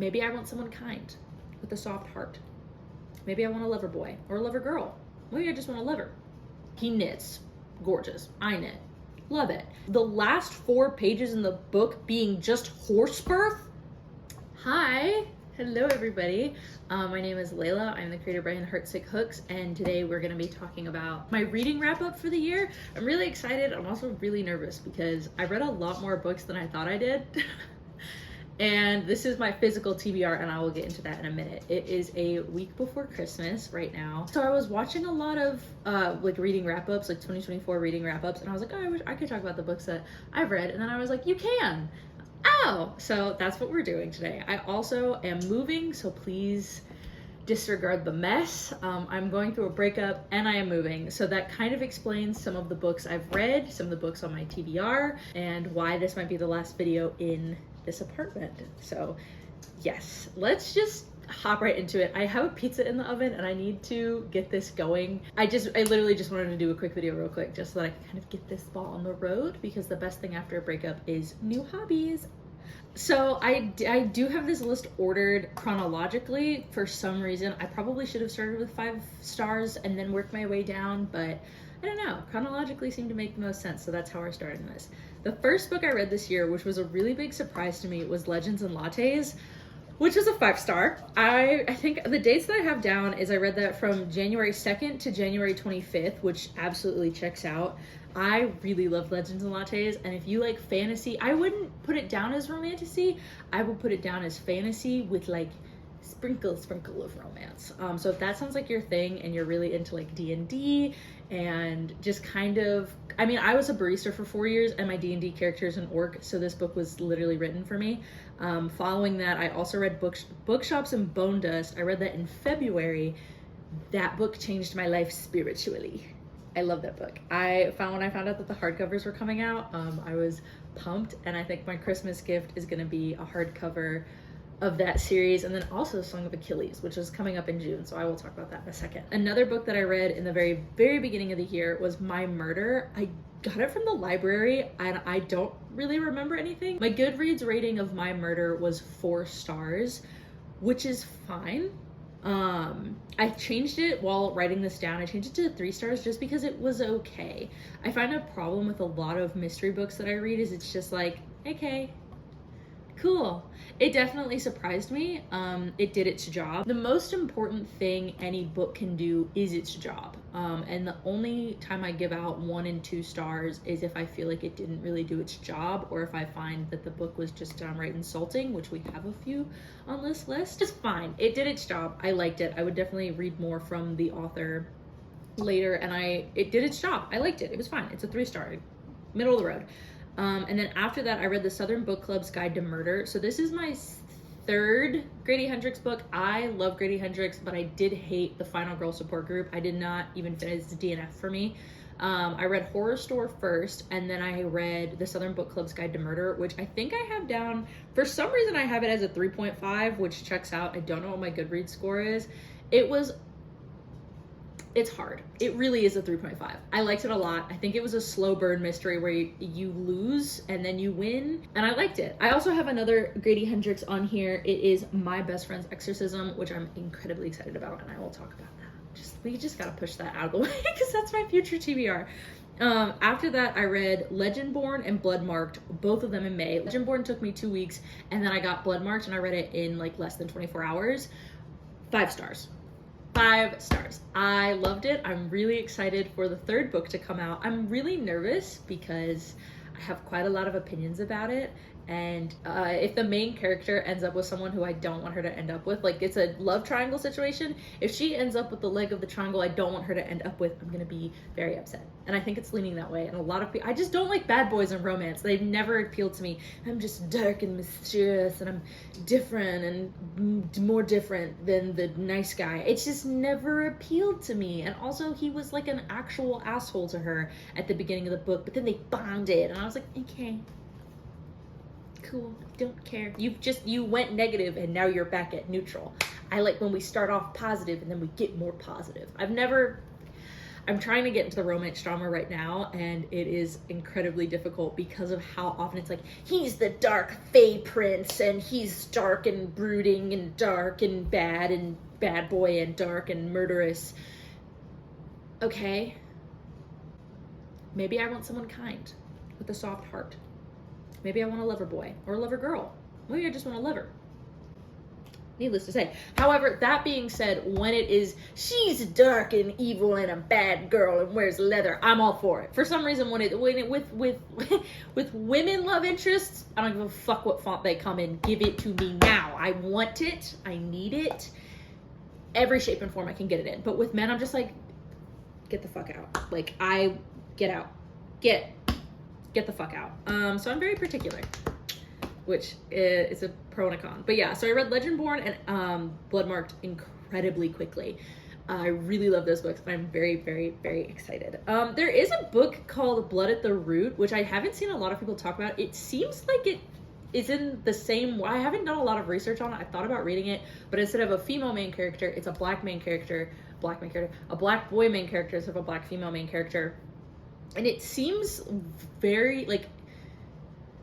Maybe I want someone kind with a soft heart. Maybe I want a lover boy or a lover girl. Maybe I just want a lover. He knits. Gorgeous. I knit. Love it. The last 4 pages in the book being just horse birth. Hi. Hello, everybody. My name is Layla. I'm the creator behind Heartsick Hooks, and today we're going to be talking about my reading wrap-up for the year. I'm really excited. I'm also really nervous because I read a lot more books than I thought I did. And this is my physical TBR, and I will get into that in a minute. It is a week before Christmas right now. So I was watching a lot of like reading wrap-ups, like 2024 reading wrap-ups, and I was like, oh, I wish I could talk about the books that I've read. And then I was like, you can. Oh, so that's what we're doing today. I also am moving, so please disregard the mess. I'm going through a breakup and I am moving. So that kind of explains some of the books I've read, some of the books on my TBR, and why this might be the last video in this apartment. So yes, let's just hop right into it. I have a pizza in the oven and I need to get this going. I literally just wanted to do a quick video real quick just so that I can kind of get this ball on the road, because the best thing after a breakup is new hobbies. So I do have this list ordered chronologically. For some reason, I probably should have started with 5 stars and then worked my way down, but I don't know, chronologically seemed to make the most sense, so that's how we're starting this. The first book I read this year, which was a really big surprise to me, was Legends and Lattes, which was a 5-star. I think the dates that I have down is I read that from January 2nd to January 25th, which absolutely checks out. I really love Legends and Lattes, and if you like fantasy, I wouldn't put it down as romantasy. I would put it down as fantasy with like sprinkle of romance. So if that sounds like your thing and you're really into like D&D and just kind of, I mean, I was a barista for 4 years and my D&D character is an orc, so this book was literally written for me. Following that, I also read Bookshops and Bone Dust. I read that in February. That book changed my life spiritually. I love that book. When I found out that the hardcovers were coming out, I was pumped, and I think my Christmas gift is gonna be a hardcover of that series, and then also Song of Achilles, which is coming up in June, so I will talk about that in a second. Another book that I read in the very, very beginning of the year was My Murder. I got it from the library, and I don't really remember anything. My Goodreads rating of My Murder was 4 stars, which is fine. I changed it while writing this down. I changed it to 3 stars just because it was okay. I find a problem with a lot of mystery books that I read is it's just like, okay, cool. It definitely surprised me. It did its job. The most important thing any book can do is its job. And the only time I give out 1 and 2 stars is if I feel like it didn't really do its job, or if I find that the book was just downright insulting, which we have a few on this list. It's fine. It did its job. I liked it. I would definitely read more from the author later, and it did its job. I liked it. It was fine. It's a 3-star, middle of the road. And then after that, I read the Southern Book Club's Guide to Murder. So this is my 3rd Grady Hendrix book. I love Grady Hendrix, but I did hate the Final Girl support group. I did not even finish the DNF for me. I read Horror Store first, and then I read the Southern Book Club's Guide to Murder, which I think I have down, for some reason I have it as a 3.5, which checks out. I don't know what my Goodreads score is. It's hard. It really is a 3.5. I liked it a lot. I think it was a slow burn mystery where you lose and then you win, and I liked it. I also have another Grady Hendrix on here. It is My Best Friend's Exorcism, which I'm incredibly excited about, and I will talk about that. We just gotta push that out of the way because that's my future TBR. After that, I read Legendborn and Bloodmarked, both of them in May. Legendborn took me 2 weeks, and then I got Bloodmarked, and I read it in like less than 24 hours. 5 stars. 5 stars. I loved it. I'm really excited for the 3rd book to come out. I'm really nervous because I have quite a lot of opinions about it, and if the main character ends up with someone who I don't want her to end up with, like it's a love triangle situation, if she ends up with the leg of the triangle I don't want her to end up with, I'm gonna be very upset. And I think it's leaning that way, and a lot of people, I just don't like bad boys in romance. They've never appealed to me. I'm just dark and mysterious, and I'm different and more different than the nice guy. It's just never appealed to me. And also, he was like an actual asshole to her at the beginning of the book, but then they bonded, and I was like, okay, cool, don't care. You went negative and now you're back at neutral. I like when we start off positive and then we get more positive. I'm trying to get into the romance drama right now, and it is incredibly difficult because of how often it's like, he's the dark fae prince, and he's dark and brooding and dark and bad boy and dark and murderous. Okay. Maybe I want someone kind with a soft heart. Maybe I want a lover boy or a lover girl. Maybe I just want a lover. Needless to say. However, that being said, when it is, she's dark and evil and a bad girl and wears leather, I'm all for it. For some reason, with women love interests, I don't give a fuck what font they come in. Give it to me now. I want it. I need it. Every shape and form I can get it in. But with men, I'm just like, get the fuck out. Like, get out. Get the fuck out. So I'm very particular, which is a pro and a con. But yeah, so I read Legendborn and Bloodmarked incredibly quickly. I really love those books, and I'm very, very, very excited. There is a book called Blood at the Root, which I haven't seen a lot of people talk about. It seems like it is in the same, I haven't done a lot of research on it. I thought about reading it, but instead of a female main character, it's a black main character, a black boy main character instead of a black female main character. And it seems very, like,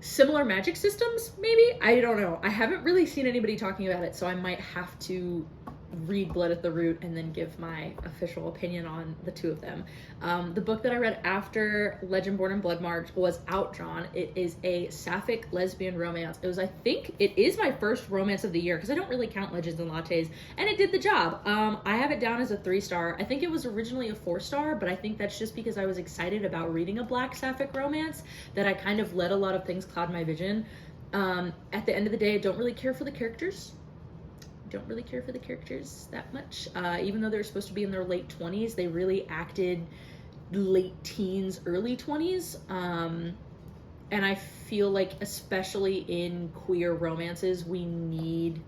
similar magic systems, maybe? I don't know. I haven't really seen anybody talking about it, so I might have to read Blood at the Root and then give my official opinion on the two of them. The book that I read after Legendborn and Bloodmarked was Outdrawn. It is a sapphic lesbian romance. I think it is my first romance of the year, because I don't really count Legends and Lattes, and it did the job. I have it down as a 3-star. I think it was originally a 4-star, but I think that's just because I was excited about reading a black sapphic romance that I kind of let a lot of things cloud my vision. At the end of the day, I don't really care for the characters. That much. Even though they're supposed to be in their late 20s, they really acted late teens, early 20s. And I feel like, especially in queer romances, we need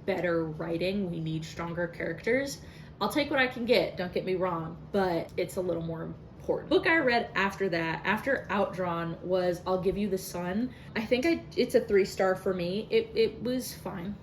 better writing. We need stronger characters. I'll take what I can get, don't get me wrong, but it's a little more important. Book I read after that, after Outdrawn, was I'll Give You the Sun. I think it's a 3-star for me. It was fine.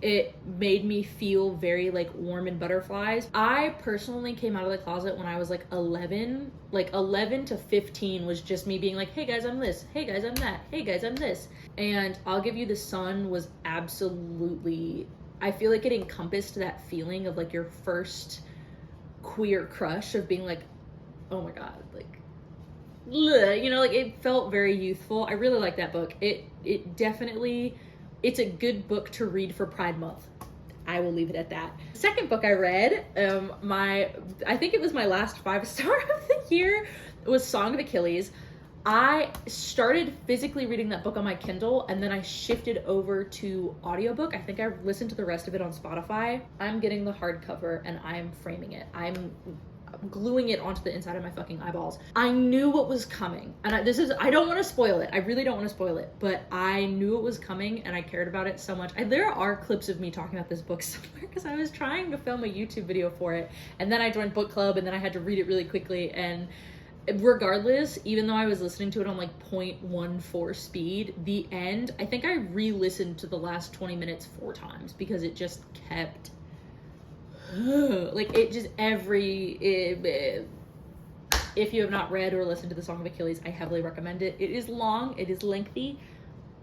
It made me feel very, like, warm and butterflies. I personally came out of the closet when I was like 11. Like 11 to 15 was just me being like, hey guys, I'm this. Hey guys, I'm that. Hey guys, I'm this. And I'll Give You the Sun was absolutely, I feel like it encompassed that feeling of like your first queer crush of being like, oh my God, like, you know, like, it felt very youthful. I really like that book. It definitely, it's a good book to read for Pride Month. I will leave it at that. Second book I read, I think it was my last 5-star of the year, was Song of Achilles. I started physically reading that book on my Kindle, and then I shifted over to audiobook. I think I listened to the rest of it on Spotify. I'm getting the hardcover and I'm framing it. I'm gluing it onto the inside of my fucking eyeballs. I knew what was coming, and I don't want to spoil it. I really don't want to spoil it, but I knew it was coming and I cared about it so much. There are clips of me talking about this book somewhere because I was trying to film a YouTube video for it, and then I joined book club, and then I had to read it really quickly. And regardless, even though I was listening to it on like 0.14 speed, the end, I think I re-listened to the last 20 minutes 4 times because it just kept like, it just if you have not read or listened to the Song of Achilles, I heavily recommend it. It is long, it is lengthy,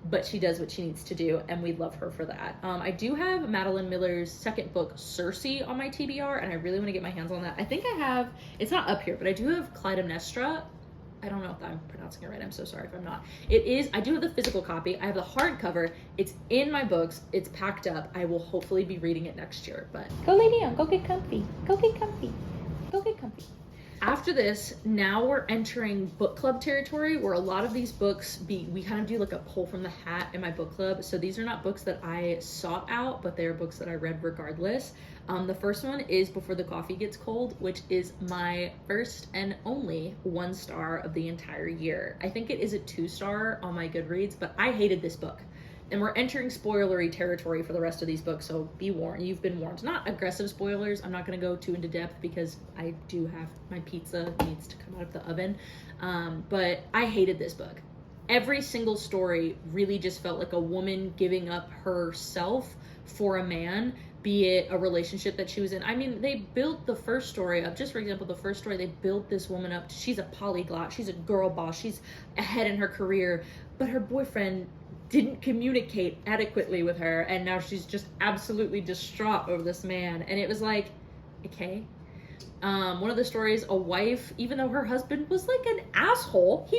but she does what she needs to do, and we love her for that. I do have Madeline Miller's second book, Circe, on my TBR, and I really want to get my hands on that. I think I have, it's not up here, but I do have Clytemnestra. I don't know if I'm pronouncing it right. I'm so sorry if I'm not. It is, I do have the physical copy. I have the hardcover. It's in my books. It's packed up. I will hopefully be reading it next year, but go lay down, go get comfy, go get comfy, go get comfy. After this, now we're entering book club territory, where a lot of these books, we kind of do like a pull from the hat in my book club. So these are not books that I sought out, but they're books that I read regardless. The first one is Before the Coffee Gets Cold, which is my first and only 1-star of the entire year. I think it is a 2-star on my Goodreads, but I hated this book. And we're entering spoilery territory for the rest of these books, so be warned. You've been warned. Not aggressive spoilers. I'm not going to go too into depth because I do have, my pizza needs to come out of the oven. But I hated this book. every single story really just felt like a woman giving up herself for a man, be it a relationship that she was in. I mean, they built the first story up, just for example, the first story, they built this woman up. She's a polyglot, she's a girl boss, she's ahead in her career, but her boyfriend didn't communicate adequately with her, and now she's just absolutely distraught over this man. And it was like, okay. One of the stories, a wife, even though her husband was like an asshole, he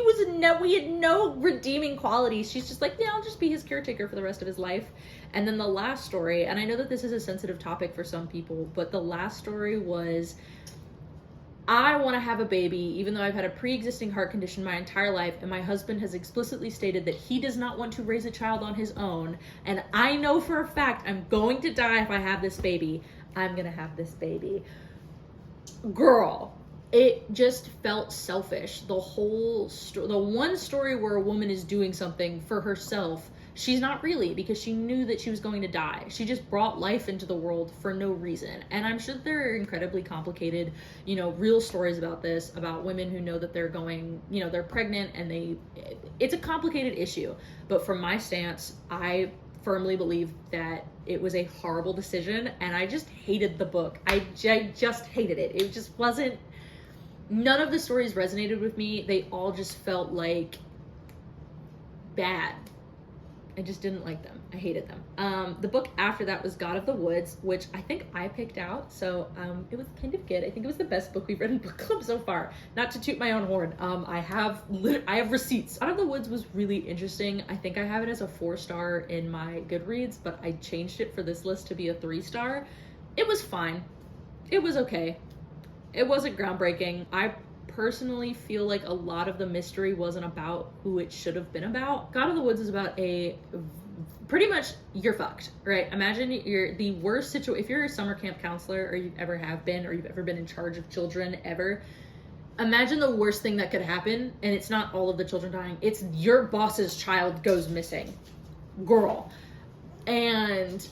had no redeeming qualities. She's just like, yeah, I'll just be his caretaker for the rest of his life. And then the last story, and I know that this is a sensitive topic for some people, but the last story was, I want to have a baby, even though I've had a pre-existing heart condition my entire life, and my husband has explicitly stated that he does not want to raise a child on his own, and I know for a fact I'm going to die if I have this baby. I'm gonna have this baby. Girl, it just felt selfish. The whole the one story where a woman is doing something for herself, she's not really, because she knew that she was going to die. She just brought life into the world for no reason. And I'm sure there are incredibly complicated, real stories about this, about women who know that they're going, they're pregnant, and it's a complicated issue. But from my stance, I firmly believe that it was a horrible decision, and I just hated the book. I just hated it. It just wasn't, none of the stories resonated with me. They all just felt like bad. I just didn't like them. I hated them. The book after that was God of the Woods, which I think I picked out, so it was kind of good. I think it was the best book we've read in book club so far. Not to toot my own horn. I have receipts. God of the Woods was really interesting. I think I have it as a 4-star in my Goodreads, but I changed it for this list to be a 3-star. It was fine. It was okay. It wasn't groundbreaking. I personally feel like a lot of the mystery wasn't about who it should have been about. God of the Woods is about pretty much, you're fucked, right? Imagine you're the worst situation. If you're a summer camp counselor, or you ever have been, or you've ever been in charge of children ever, imagine the worst thing that could happen, and it's not all of the children dying, it's your boss's child goes missing. Girl. And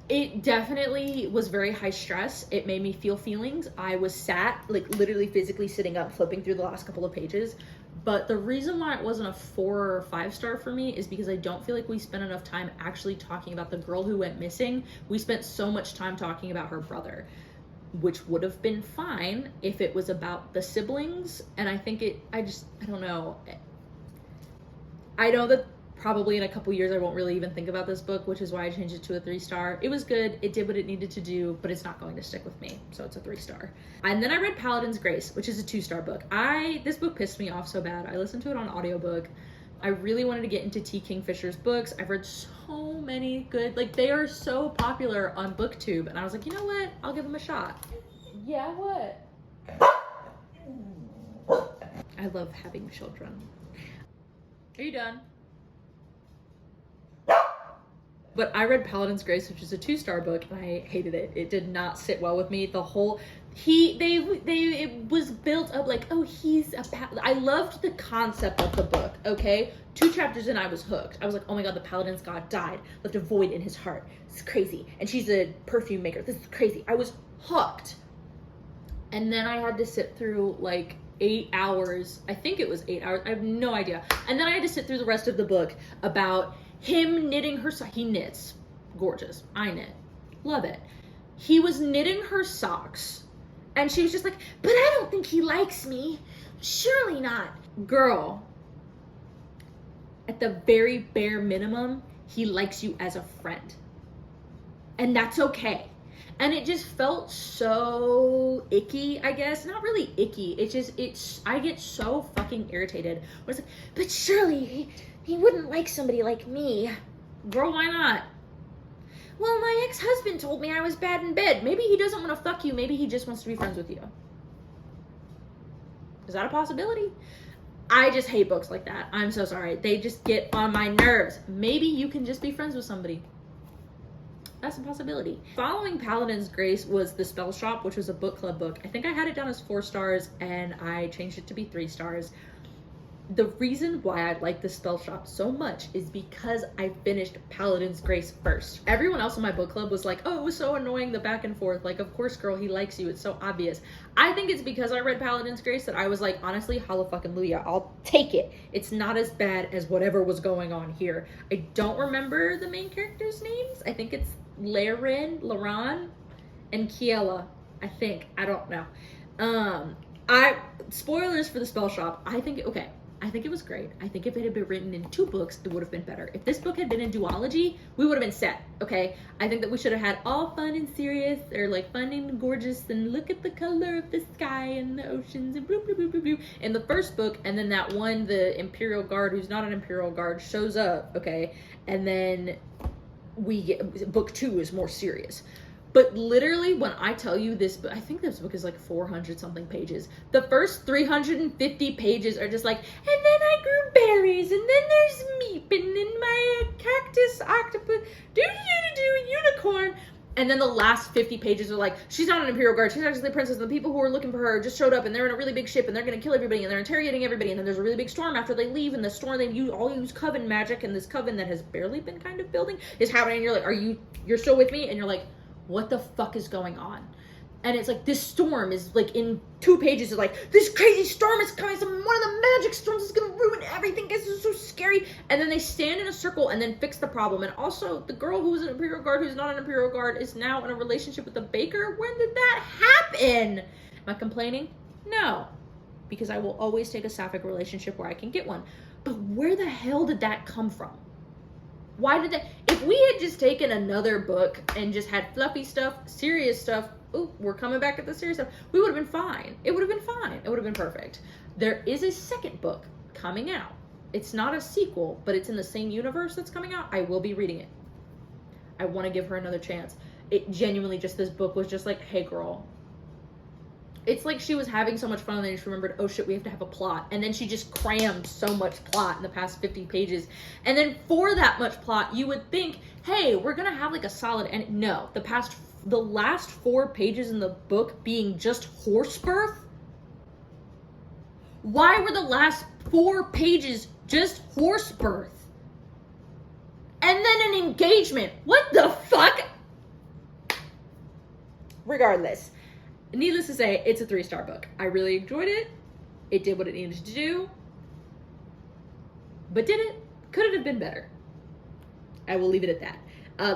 it definitely was very high stress. It made me feel feelings. I was literally physically sitting up, flipping through the last couple of pages. But the reason why it wasn't a 4 or 5-star for me is because I don't feel like we spent enough time actually talking about the girl who went missing. We spent so much time talking about her brother, which would have been fine if it was about the siblings. And I think I don't know. I know that probably in a couple years I won't really even think about this book, which is why I changed it to a 3-star. It was good, it did what it needed to do, but it's not going to stick with me, so it's a 3-star. And then I read Paladin's Grace, which is a 2-star book. This book pissed me off so bad. I listened to it on audiobook. I really wanted to get into T. Kingfisher's books. I've read so many good, they are so popular on BookTube, and I was like, you know what, I'll give them a shot. Yeah, what? I love having children. Are you done? But I read Paladin's Grace, which is a 2-star book, and I hated it. It did not sit well with me. It was built up like, oh, he's a I loved the concept of the book, okay? 2 chapters in, I was hooked. I was like, oh my God, the Paladin's god died, left a void in his heart. This is crazy. And she's a perfume maker. This is crazy. I was hooked. And then I had to sit through 8 hours. I think it was 8 hours. I have no idea. And then I had to sit through the rest of the book about him knitting her socks. He knits. Gorgeous. I knit. Love it. He was knitting her socks, and she was just like, but I don't think he likes me. Surely not. Girl, at the very bare minimum, he likes you as a friend. And that's okay. And it just felt so icky, I guess. Not really icky. I get so fucking irritated. Where it's like, but surely he wouldn't like somebody like me. Girl, why not? Well, my ex-husband told me I was bad in bed. Maybe he doesn't want to fuck you. Maybe he just wants to be friends with you. Is that a possibility? I just hate books like that. I'm so sorry. They just get on my nerves. Maybe you can just be friends with somebody. That's a possibility. Following Paladin's Grace was The Spell Shop, which was a book club book. I think I had it down as 4 stars, and I changed it to be 3 stars. The reason why I like the Spell Shop so much is because I finished Paladin's Grace first. Everyone else in my book club was like, oh, it was so annoying, the back and forth. Like, of course, girl, he likes you. It's so obvious. I think it's because I read Paladin's Grace that I was like, honestly, hallelujah, I'll take it. It's not as bad as whatever was going on here. I don't remember the main characters' names. I think it's Laran, and Kiela. I think. I don't know. Spoilers for the Spell Shop. I think it was great. I think if it had been written in 2 books, it would have been better. If this book had been in duology, we would have been set, okay? I think that we should have had all fun and serious, or like fun and gorgeous, and look at the color of the sky and the oceans and bloop, bloop, bloop, bloop, bloop in the first book, and then that one, the Imperial Guard, who's not an Imperial Guard, shows up, okay? And then book 2 is more serious. But literally, when I tell you this, I think this book is like 400 something pages. The first 350 pages are just like, and then I grew berries, and then there's meat, and then my cactus octopus, unicorn. And then the last 50 pages are like, she's not an Imperial Guard, she's actually the princess, and the people who were looking for her just showed up, and they're in a really big ship, and they're gonna kill everybody, and they're interrogating everybody, and then there's a really big storm after they leave, and the storm, they all use coven magic, and this coven that has barely been kind of building is happening, and you're like, you're still with me? And you're like, what the fuck is going on? And it's like, this storm is like, in 2 pages, is like, this crazy storm is coming, one of the magic storms is gonna ruin everything, this is so scary. And then they stand in a circle and then fix the problem. And also, the girl who's an Imperial Guard, who's not an Imperial Guard, is now in a relationship with the baker. When did that happen? Am I complaining? No, because I will always take a sapphic relationship where I can get one. But where the hell did that come from? Why did that? If we had just taken another book and just had fluffy stuff, serious stuff, ooh, we're coming back at the serious stuff, we would have been fine. It would have been fine. It would have been perfect. There is a second book coming out. It's not a sequel, but it's in the same universe that's coming out. I will be reading it. I want to give her another chance. It genuinely just, this book was just like, hey girl. It's like she was having so much fun and then she remembered, oh shit, we have to have a plot. And then she just crammed so much plot in the past 50 pages. And then for that much plot, you would think, hey, we're gonna have like a solid end. No, the last 4 pages in the book being just horse birth? Why were the last 4 pages just horse birth? And then an engagement. What the fuck? Regardless. Needless to say, it's a 3-star book. I really enjoyed it. It did what it needed to do. But did it? Could it have been better? I will leave it at that.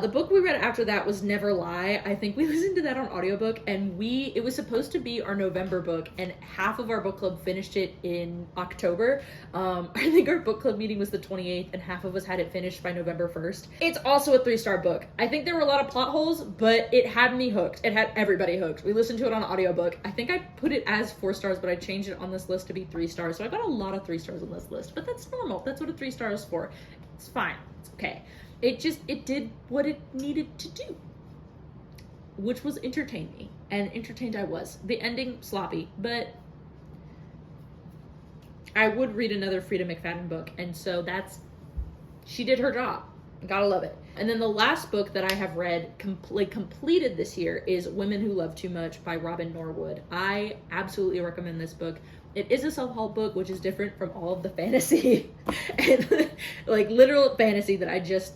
The book we read after that was Never Lie. I think we listened to that on audiobook, and it was supposed to be our November book, and half of our book club finished it in October. I think our book club meeting was the 28th, and half of us had it finished by November 1st. It's also a 3-star book. I think there were a lot of plot holes, but it had me hooked. It had everybody hooked. We listened to it on audiobook. I think I put it as 4 stars, but I changed it on this list to be 3 stars. So I got a lot of 3 stars on this list, but that's normal. That's what a 3-star is for. It's fine. It's okay. It did what it needed to do, which was entertain me, and entertained I was. The ending, sloppy, but I would read another Frida McFadden book, and so she did her job. Gotta love it. And then the last book that I have read, completed this year, is Women Who Love Too Much by Robin Norwood. I absolutely recommend this book. It is a self-help book, which is different from all of the fantasy and like literal fantasy that I just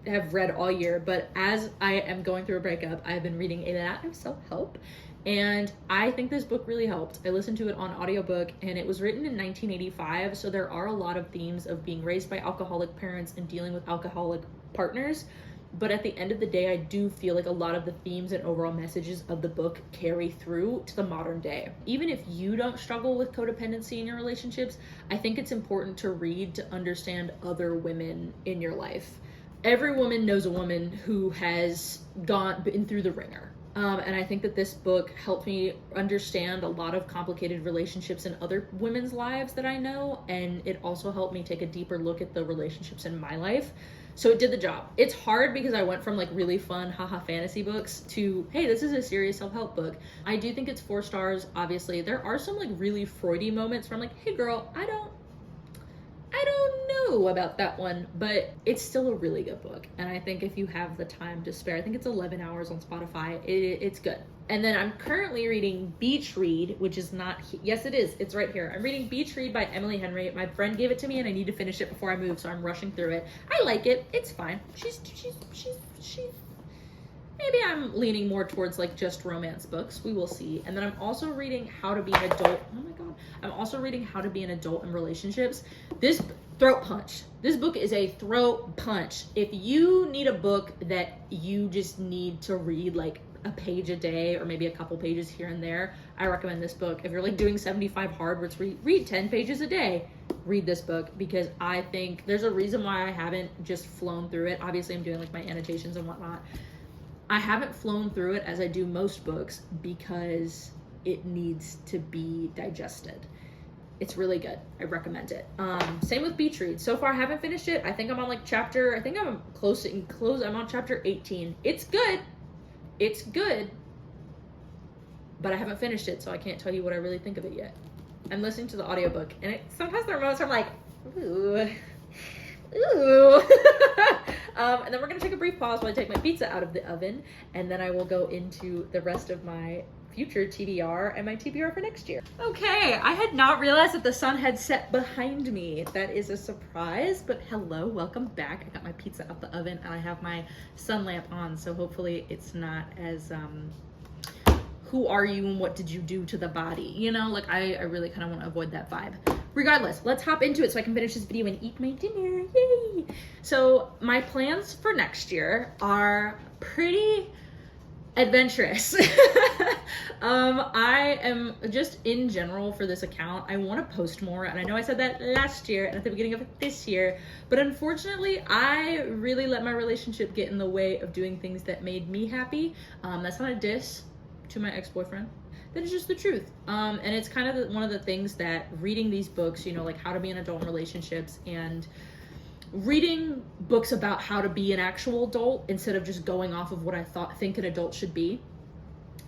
have read all year. But as I am going through a breakup, I've been reading a lot of self-help, and I think this book really helped. I listened to it on audiobook, and it was written in 1985, so there are a lot of themes of being raised by alcoholic parents and dealing with alcoholic partners. But at the end of the day, I do feel like a lot of the themes and overall messages of the book carry through to the modern day. Even if you don't struggle with codependency in your relationships, I think it's important to read to understand other women in your life. Every woman knows a woman who has been through the ringer. And I think that this book helped me understand a lot of complicated relationships in other women's lives that I know. And it also helped me take a deeper look at the relationships in my life. So it did the job. It's hard because I went from like really fun haha fantasy books to, hey, this is a serious self-help book. I do think it's 4 stars. Obviously there are some like really Freudy moments where I'm like, hey girl, I don't know about that one, but it's still a really good book. And I think if you have the time to spare, I think it's 11 hours on Spotify. It's good. And then I'm currently reading Beach Read, which is not, yes, it is. It's right here. I'm reading Beach Read by Emily Henry. My friend gave it to me and I need to finish it before I move, so I'm rushing through it. I like it. It's fine. She's maybe I'm leaning more towards like just romance books. We will see. And then I'm also reading How to Be an Adult. Oh my God. I'm also reading How to Be an Adult in Relationships. This throat punch. This book is a throat punch. If you need a book that you just need to read like a page a day or maybe a couple pages here and there, I recommend this book. If you're like doing 75 hard words, read 10 pages a day. Read this book, because I think there's a reason why I haven't just flown through it. Obviously I'm doing like my annotations and whatnot. I haven't flown through it as I do most books because it needs to be digested. It's really good. I recommend it. Same with Beach Read. So far I haven't finished it. I think I'm on like I'm on chapter 18. It's good. It's good. But I haven't finished it, so I can't tell you what I really think of it yet. I'm listening to the audiobook, and sometimes there are moments where I'm like, ooh. Ooh. And then we're gonna take a brief pause while I take my pizza out of the oven, and then I will go into the rest of my future TBR and my TBR for next year. Okay, I had not realized that the sun had set behind me. That is a surprise, but hello, welcome back. I got my pizza out the oven and I have my sun lamp on, so hopefully it's not as who are you and what did you do to the body? You know, like I really kind of want to avoid that vibe. Regardless, let's hop into it so I can finish this video and eat my dinner. Yay! So my plans for next year are pretty adventurous. I am just in general for this account, I want to post more, and I know I said that last year and at the beginning of this year, but unfortunately I really let my relationship get in the way of doing things that made me happy. That's not a diss to my ex-boyfriend. That is just the truth. And it's kind of one of the things that reading these books, you know, like How to Be an Adult in Relationships, and reading books about how to be an actual adult instead of just going off of what I think an adult should be,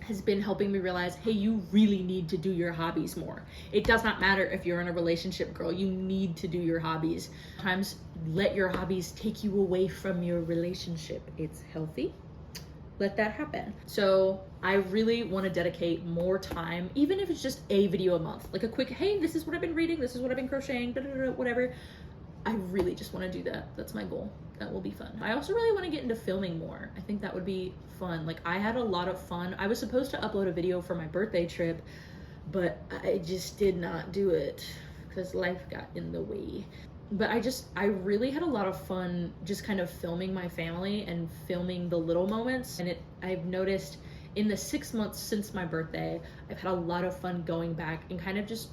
has been helping me realize, hey, you really need to do your hobbies more. It does not matter if you're in a relationship, girl, you need to do your hobbies. Sometimes let your hobbies take you away from your relationship. It's healthy. Let that happen. So I really want to dedicate more time, even if it's just a video a month, like a quick, hey, this is what I've been reading, this is what I've been crocheting, whatever. I really just want to do that. That's my goal. That will be fun. I also really want to get into filming more. I think that would be fun. Like I had a lot of fun. I was supposed to upload a video for my birthday trip, but I just did not do it because life got in the way. But I really had a lot of fun just kind of filming my family and filming the little moments. And I've noticed in the 6 months since my birthday, I've had a lot of fun going back and kind of just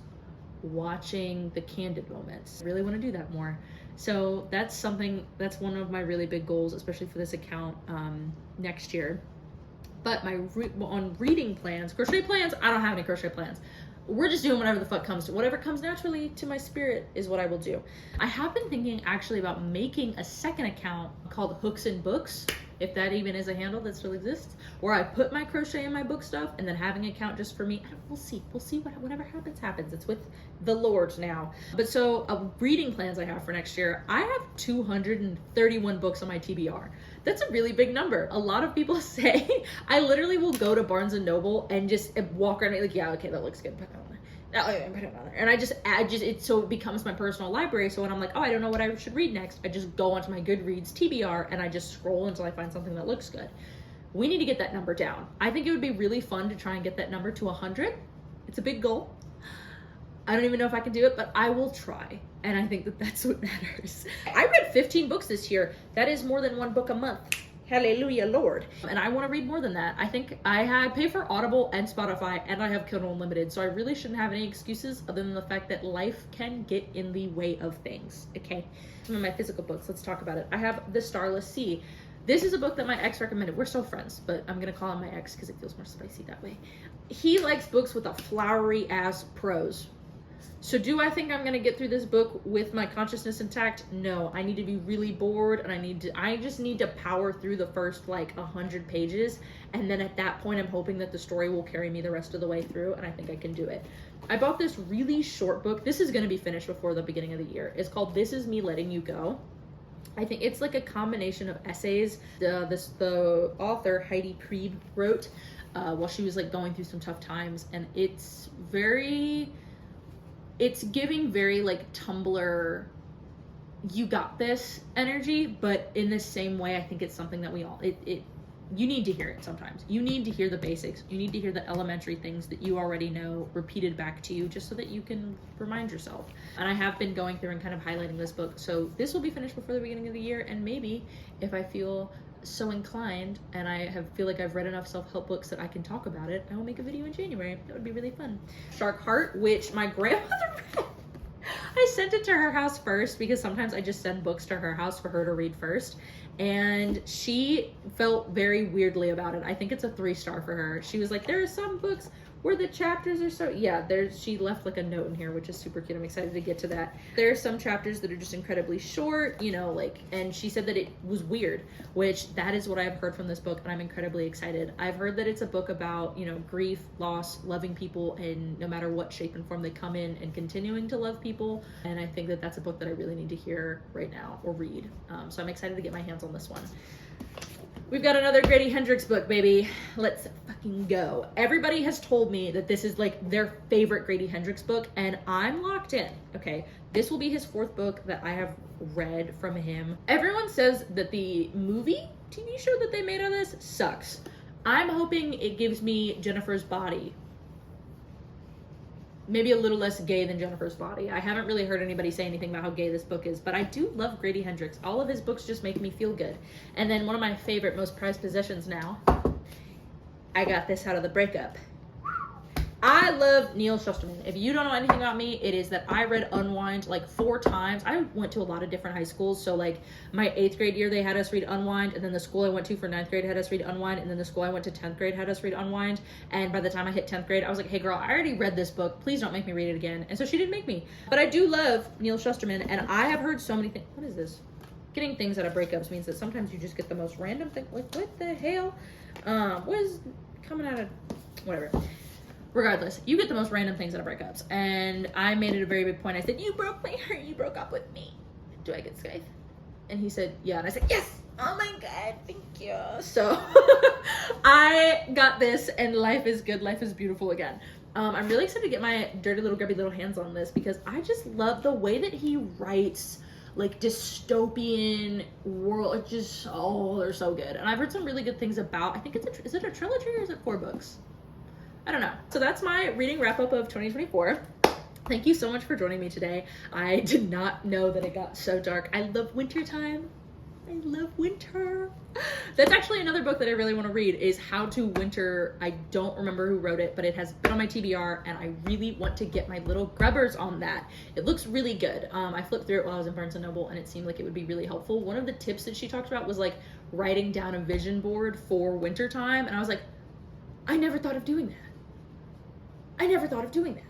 watching the candid moments. I really want to do that more. So that's one of my really big goals, especially for this account next year. But on reading plans, crochet plans, I don't have any crochet plans. We're just doing whatever the fuck comes to. Whatever comes naturally to my spirit is what I will do. I have been thinking actually about making a second account called Hooks and Books, if that even is a handle that still exists, where I put my crochet and my book stuff, and then having an account just for me. We'll see whatever happens. It's with the Lord now. But so reading plans I have for next year, I have 231 books on my TBR. That's a really big number. A lot of people say, I literally will go to Barnes and Noble and just walk around and be like, yeah, okay, that looks good. Put it on there. Put it on there. And I just add it so it becomes my personal library. So when I'm like, oh, I don't know what I should read next, I just go onto my Goodreads TBR and I just scroll until I find something that looks good. We need to get that number down. I think it would be really fun to try and get that number to 100. It's a big goal. I don't even know if I can do it, but I will try. And I think that that's what matters. I read 15 books this year. That is more than one book a month. Hallelujah, Lord. And I want to read more than that. I think I pay for Audible and Spotify, and I have Kindle Unlimited, so I really shouldn't have any excuses other than the fact that life can get in the way of things, okay? Some of my physical books, let's talk about it. I have The Starless Sea. This is a book that my ex recommended. We're still friends, but I'm gonna call him my ex because it feels more spicy that way. He likes books with a flowery ass prose. So do I think I'm going to get through this book with my consciousness intact? No, I need to be really bored, and I just need to power through the first like 100 pages. And then at that point, I'm hoping that the story will carry me the rest of the way through, and I think I can do it. I bought this really short book. This is going to be finished before the beginning of the year. It's called This Is Me Letting You Go. I think it's like a combination of essays. The author, Heidi Priebe, wrote while she was like going through some tough times, and it's giving very like Tumblr, you got this energy, but in the same way, I think it's something that we all, you need to hear it sometimes. You need to hear the basics. You need to hear the elementary things that you already know repeated back to you, just so that you can remind yourself. And I have been going through and kind of highlighting this book. So this will be finished before the beginning of the year. And maybe if I feel so inclined and feel like I've read enough self-help books that I can talk about it, I will make a video in January. That would be really fun. Shark Heart, which my grandmother read. I sent it to her house first because sometimes I just send books to her house for her to read first. And she felt very weirdly about it. I think it's a 3-star for her. She was like, there are some books where the chapters are so, yeah, she left like a note in here, which is super cute. I'm excited to get to that. There are some chapters that are just incredibly short, you know, like, and she said that it was weird, which that is what I've heard from this book, and I'm incredibly excited. I've heard that it's a book about, you know, grief, loss, loving people, and no matter what shape and form they come in, and continuing to love people. And I think that that's a book that I really need to hear right now or read. So I'm excited to get my hands on this one. We've got another Grady Hendrix book, baby. Let's fucking go. Everybody has told me that this is like their favorite Grady Hendrix book, and I'm locked in. Okay, this will be his 4th book that I have read from him. Everyone says that the movie TV show that they made on this sucks. I'm hoping it gives me Jennifer's Body. Maybe a little less gay than Jennifer's Body. I haven't really heard anybody say anything about how gay this book is, but I do love Grady Hendrix. All of his books just make me feel good. And then one of my favorite, most prized possessions now, I got this out of the breakup. I love Neil Shusterman. If you don't know anything about me, it is that I read Unwind like 4 times. I went to a lot of different high schools. So like my 8th grade year, they had us read Unwind. And then the school I went to for 9th grade had us read Unwind. And then the school I went to 10th grade had us read Unwind. And by the time I hit 10th grade, I was like, hey girl, I already read this book. Please don't make me read it again. And so she didn't make me. But I do love Neil Shusterman. And I have heard so many things. What is this? Getting things out of breakups means that sometimes you just get the most random thing. Like, what the hell? What is coming out of, whatever. Regardless, you get the most random things out of breakups. And I made it a very big point. I said, you broke my heart. You broke up with me. Do I get Skype? And he said, yeah. And I said, yes. Oh my God. Thank you. So I got this, and life is good. Life is beautiful again. I'm really excited to get my dirty little grubby little hands on this, because I just love the way that he writes like dystopian world. It's just, oh, they're so good. And I've heard some really good things about, I think is it a trilogy or is it 4 books? I don't know. So that's my reading wrap up of 2024. Thank you so much for joining me today. I did not know that it got so dark. I love winter time. I love winter. That's actually another book that I really want to read, is How to Winter. I don't remember who wrote it, but it has been on my TBR, and I really want to get my little grubbers on that. It looks really good. I flipped through it while I was in Barnes & Noble, and it seemed like it would be really helpful. One of the tips that she talked about was like writing down a vision board for winter time, and I was like, I never thought of doing that. I never thought of doing that.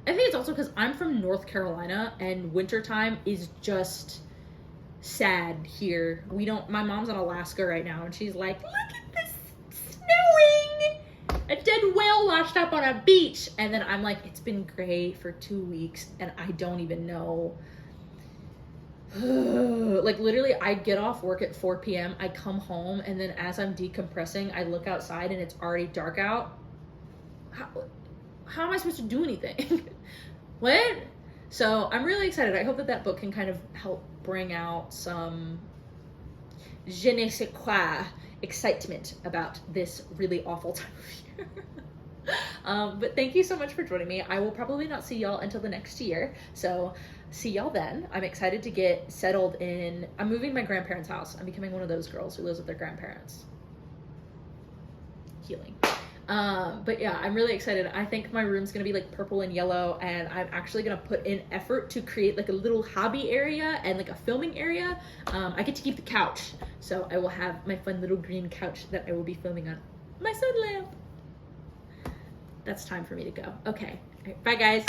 I think it's also because I'm from North Carolina, and wintertime is just sad here. My mom's in Alaska right now, and she's like, look at this snowing! A dead whale washed up on a beach. And then I'm like, it's been gray for 2 weeks, and I don't even know. Like literally, I get off work at 4 p.m. I come home, and then as I'm decompressing, I look outside and it's already dark out. How am I supposed to do anything? What? So I'm really excited. I hope that book can kind of help bring out some je ne sais quoi excitement about this really awful time of year. But thank you so much for joining me. I will probably not see y'all until the next year. So see y'all then. I'm excited to get settled in. I'm moving to my grandparents' house. I'm becoming one of those girls who lives with their grandparents. Healing. But yeah, I'm really excited. I think my room's gonna be like purple and yellow, and I'm actually gonna put in effort to create like a little hobby area and like a filming area. I get to keep the couch, so I will have my fun little green couch that I will be filming on. My sun lamp. That's time for me to go. Okay, all right, bye guys.